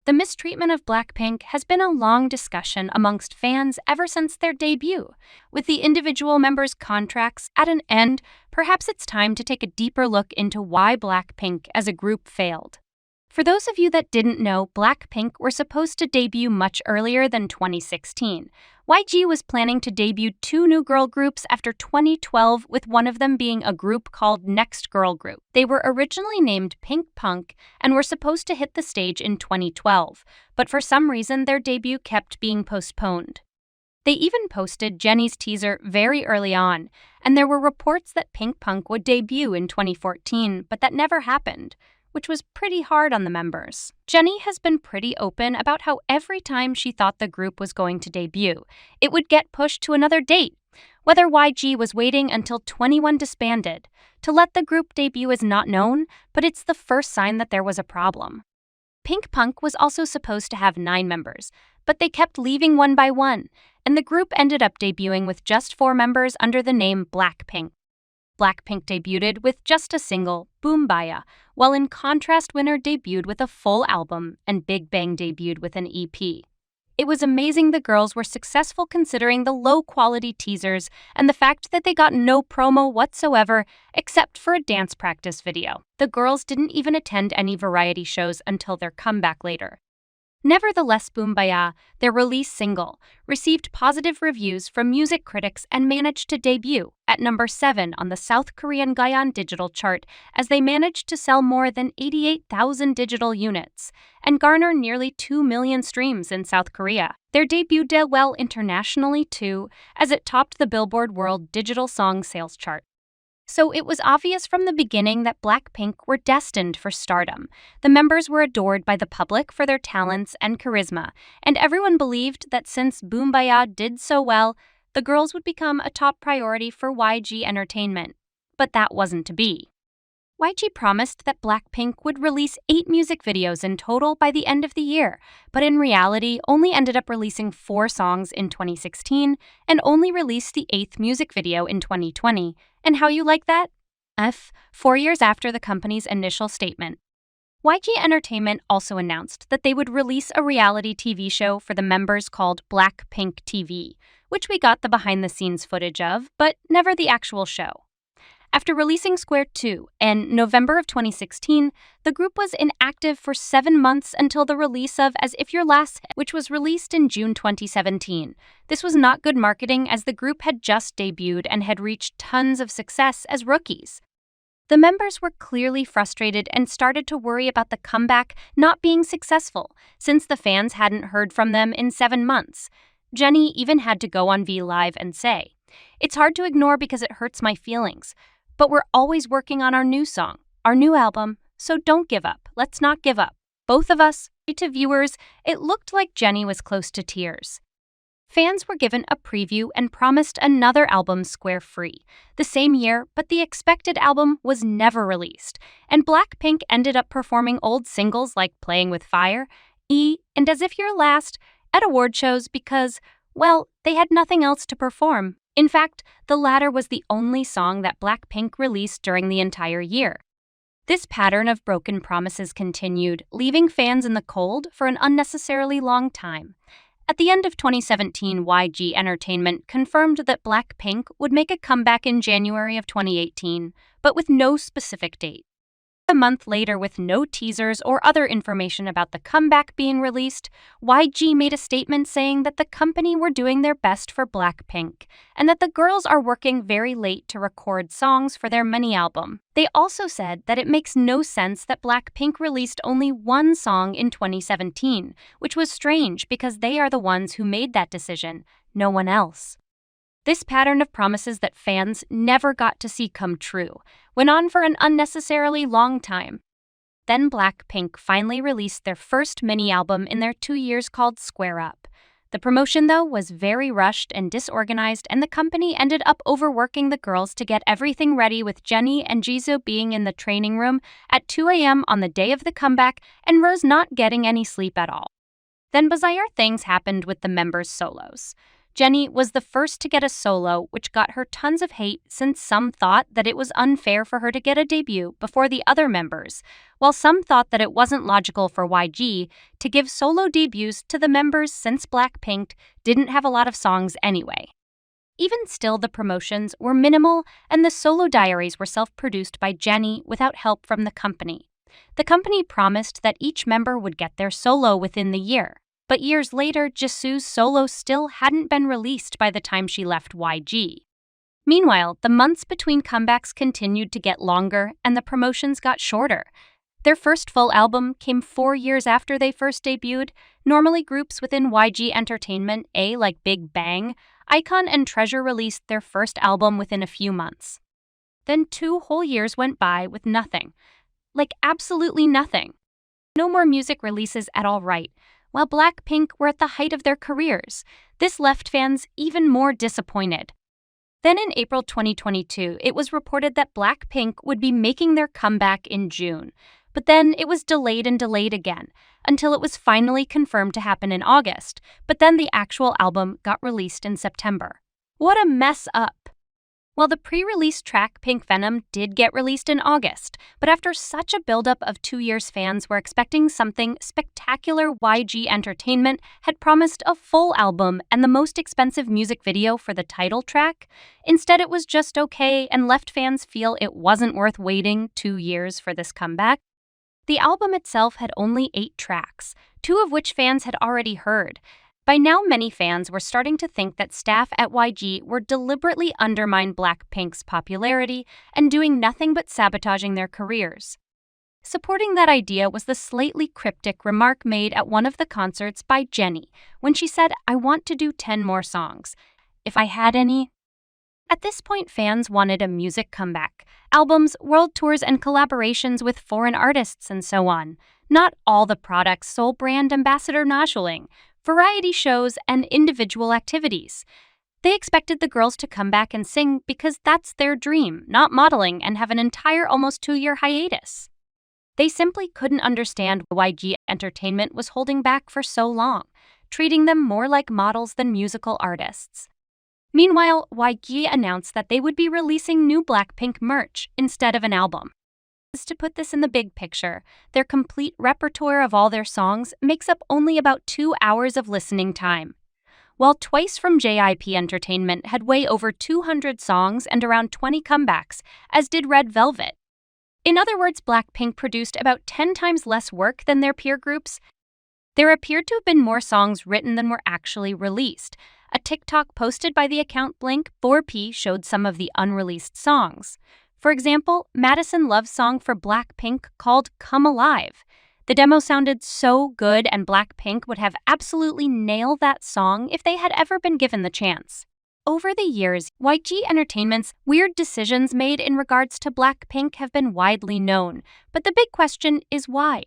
The mistreatment of Blackpink has been a long discussion amongst fans ever since their debut. With the individual members' contracts at an end, perhaps it's time to take a deeper look into why Blackpink as a group failed. For those of you that didn't know, Blackpink were supposed to debut much earlier than 2016. YG was planning to debut 2 new girl groups after 2012, with one of them being a group called Next Girl Group. They were originally named Pink Punk and were supposed to hit the stage in 2012, but for some reason their debut kept being postponed. They even posted Jennie's teaser very early on, and there were reports that Pink Punk would debut in 2014, but that never happened, which was pretty hard on the members. Jennie has been pretty open about how every time she thought the group was going to debut, it would get pushed to another date. Whether YG was waiting until 21 disbanded to let the group debut is not known, but it's the first sign that there was a problem. Pink Punk was also supposed to have 9 members, but they kept leaving one by one, and the group ended up debuting with just 4 members under the name Blackpink. Blackpink debuted with just a single, Boom Baya, while In Contrast Winner debuted with a full album and Big Bang debuted with an EP. It was amazing the girls were successful considering the low-quality teasers and the fact that they got no promo whatsoever except for a dance practice video. The girls didn't even attend any variety shows until their comeback later. Nevertheless, Boom Baya, their release single, received positive reviews from music critics and managed to debut at number 7 on the South Korean Gaon digital chart as they managed to sell more than 88,000 digital units and garner nearly 2 million streams in South Korea. Their debut did well internationally too, as it topped the Billboard World Digital Song Sales chart. So it was obvious from the beginning that Blackpink were destined for stardom. The members were adored by the public for their talents and charisma, and everyone believed that since Boom Baya did so well, the girls would become a top priority for YG Entertainment. But that wasn't to be. YG promised that Blackpink would release 8 music videos in total by the end of the year, but in reality only ended up releasing 4 songs in 2016 and only released the 8th music video in 2020. And how you like that? 4 years after the company's initial statement. YG Entertainment also announced that they would release a reality TV show for the members called Blackpink TV, which we got the behind-the-scenes footage of, but never the actual show. After releasing Square 2 in November of 2016, the group was inactive for 7 months until the release of As If Your Last Hit, which was released in June 2017. This was not good marketing as the group had just debuted and had reached tons of success as rookies. The members were clearly frustrated and started to worry about the comeback not being successful, since the fans hadn't heard from them in 7 months. Jennie even had to go on V Live and say, "It's hard to ignore because it hurts my feelings. But we're always working on our new song, our new album, so don't give up. Let's not give up." Both of us, to viewers, it looked like Jennie was close to tears. Fans were given a preview and promised another album Square Free the same year, but the expected album was never released, and Blackpink ended up performing old singles like Playing with Fire, and As If You're Last at award shows because, well, they had nothing else to perform. In fact, the latter was the only song that Blackpink released during the entire year. This pattern of broken promises continued, leaving fans in the cold for an unnecessarily long time. At the end of 2017, YG Entertainment confirmed that Blackpink would make a comeback in January of 2018, but with no specific date. A month later, with no teasers or other information about the comeback being released, YG made a statement saying that the company were doing their best for Blackpink and that the girls are working very late to record songs for their mini-album. They also said that it makes no sense that Blackpink released only 1 song in 2017, which was strange because they are the ones who made that decision, no one else. This pattern of promises that fans never got to see come true went on for an unnecessarily long time. Then Blackpink finally released their first mini-album in their 2 years called Square Up. The promotion, though, was very rushed and disorganized, and the company ended up overworking the girls to get everything ready, with Jennie and Jisoo being in the training room at 2 a.m. on the day of the comeback and Rose not getting any sleep at all. Then bizarre things happened with the members' solos. Jennie was the first to get a solo, which got her tons of hate since some thought that it was unfair for her to get a debut before the other members, while some thought that it wasn't logical for YG to give solo debuts to the members since Blackpink didn't have a lot of songs anyway. Even still, the promotions were minimal and the solo diaries were self-produced by Jennie without help from the company. The company promised that each member would get their solo within the year. But years later, Jisoo's solo still hadn't been released by the time she left YG. Meanwhile, the months between comebacks continued to get longer and the promotions got shorter. Their first full album came 4 years after they first debuted. Normally, groups within YG Entertainment, like Big Bang, iKON, and Treasure released their first album within a few months. Then 2 whole years went by with nothing. Like absolutely nothing. No more music releases at all, right? While Blackpink were at the height of their careers. This left fans even more disappointed. Then in April 2022, it was reported that Blackpink would be making their comeback in June. But then it was delayed and delayed again, until it was finally confirmed to happen in August. But then the actual album got released in September. What a mess up! Well, the pre-release track Pink Venom did get released in August, but after such a buildup of 2 years, fans were expecting something spectacular. YG Entertainment had promised a full album and the most expensive music video for the title track. Instead, it was just okay and left fans feel it wasn't worth waiting 2 years for this comeback. The album itself had only 8 tracks, 2 of which fans had already heard. By now, many fans were starting to think that staff at YG were deliberately undermining Blackpink's popularity and doing nothing but sabotaging their careers. Supporting that idea was the slightly cryptic remark made at one of the concerts by Jennie when she said, "I want to do 10 more songs, if I had any." At this point, fans wanted a music comeback, albums, world tours, and collaborations with foreign artists and so on. Not all the products sole brand ambassador noshling, variety shows, and individual activities. They expected the girls to come back and sing because that's their dream, not modeling and have an entire almost 2-year hiatus. They simply couldn't understand why YG Entertainment was holding back for so long, treating them more like models than musical artists. Meanwhile, YG announced that they would be releasing new Blackpink merch instead of an album. To put this in the big picture, their complete repertoire of all their songs makes up only about 2 hours of listening time. While Twice from JYP Entertainment had way over 200 songs and around 20 comebacks, as did Red Velvet. In other words, Blackpink produced about 10 times less work than their peer groups. There appeared to have been more songs written than were actually released. A TikTok posted by the account Blink4P showed some of the unreleased songs. For example, Madison Love's song for Blackpink called Come Alive. The demo sounded so good and Blackpink would have absolutely nailed that song if they had ever been given the chance. Over the years, YG Entertainment's weird decisions made in regards to Blackpink have been widely known, but the big question is why?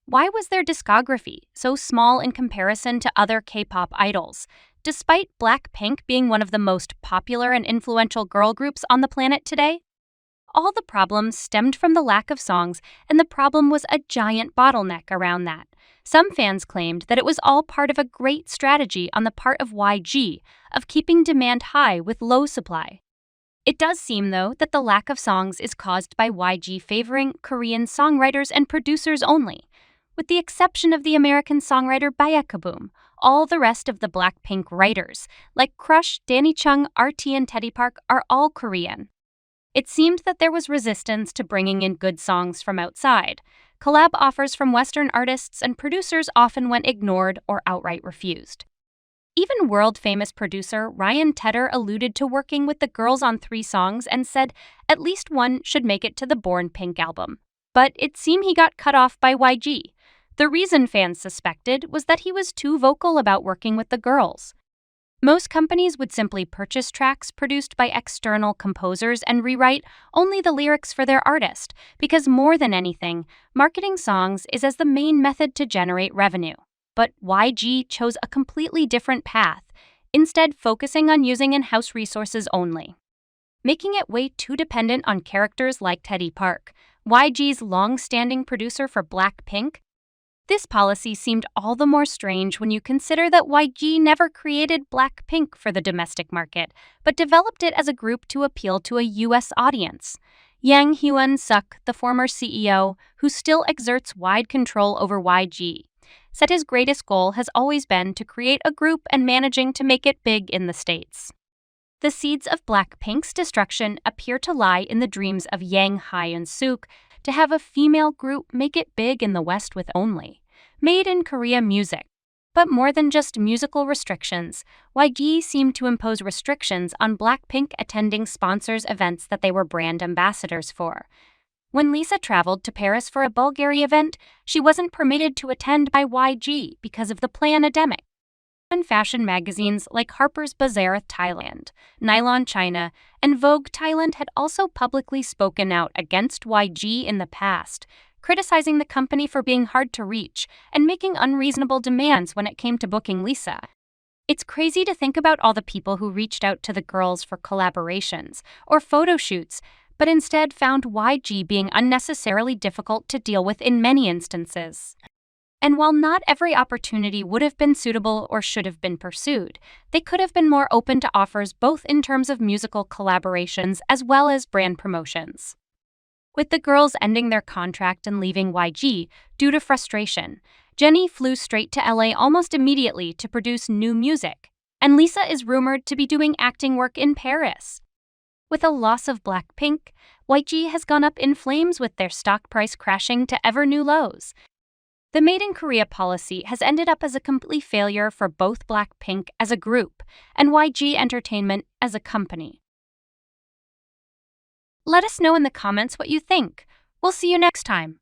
Why was their discography so small in comparison to other K-pop idols? Despite Blackpink being one of the most popular and influential girl groups on the planet today? All the problems stemmed from the lack of songs, and the problem was a giant bottleneck around that. Some fans claimed that it was all part of a great strategy on the part of YG of keeping demand high with low supply. It does seem, though, that the lack of songs is caused by YG favoring Korean songwriters and producers only. With the exception of the American songwriter Bayakaboom, all the rest of the Blackpink writers, like Crush, Danny Chung, RT, and Teddy Park, are all Korean. It seemed that there was resistance to bringing in good songs from outside. Collab offers from Western artists and producers often went ignored or outright refused. Even world-famous producer Ryan Tedder alluded to working with the girls on 3 songs and said at least one should make it to the Born Pink album. But it seemed he got cut off by YG. The reason fans suspected was that he was too vocal about working with the girls. Most companies would simply purchase tracks produced by external composers and rewrite only the lyrics for their artist, because more than anything, marketing songs is as the main method to generate revenue. But YG chose a completely different path, instead focusing on using in-house resources only. Making it way too dependent on characters like Teddy Park, YG's long-standing producer for Blackpink. This policy seemed all the more strange when you consider that YG never created Blackpink for the domestic market, but developed it as a group to appeal to a US audience. Yang Hyun-suk, the former CEO, who still exerts wide control over YG, said his greatest goal has always been to create a group and managing to make it big in the States. The seeds of Blackpink's destruction appear to lie in the dreams of Yang Hyun-suk to have a female group make it big in the West with only Made in Korea music. But more than just musical restrictions, YG seemed to impose restrictions on Blackpink attending sponsors' events that they were brand ambassadors for. When Lisa traveled to Paris for a Bulgari event, she wasn't permitted to attend by YG because of the pandemic. And fashion magazines like Harper's Bazaar Thailand, Nylon China, and Vogue Thailand had also publicly spoken out against YG in the past, criticizing the company for being hard to reach and making unreasonable demands when it came to booking Lisa. It's crazy to think about all the people who reached out to the girls for collaborations or photo shoots, but instead found YG being unnecessarily difficult to deal with in many instances. And while not every opportunity would have been suitable or should have been pursued, they could have been more open to offers both in terms of musical collaborations as well as brand promotions. With the girls ending their contract and leaving YG due to frustration, Jennie flew straight to LA almost immediately to produce new music, and Lisa is rumored to be doing acting work in Paris. With the loss of Blackpink, YG has gone up in flames with their stock price crashing to ever new lows. The Made in Korea policy has ended up as a complete failure for both Blackpink as a group and YG Entertainment as a company. Let us know in the comments what you think. We'll see you next time.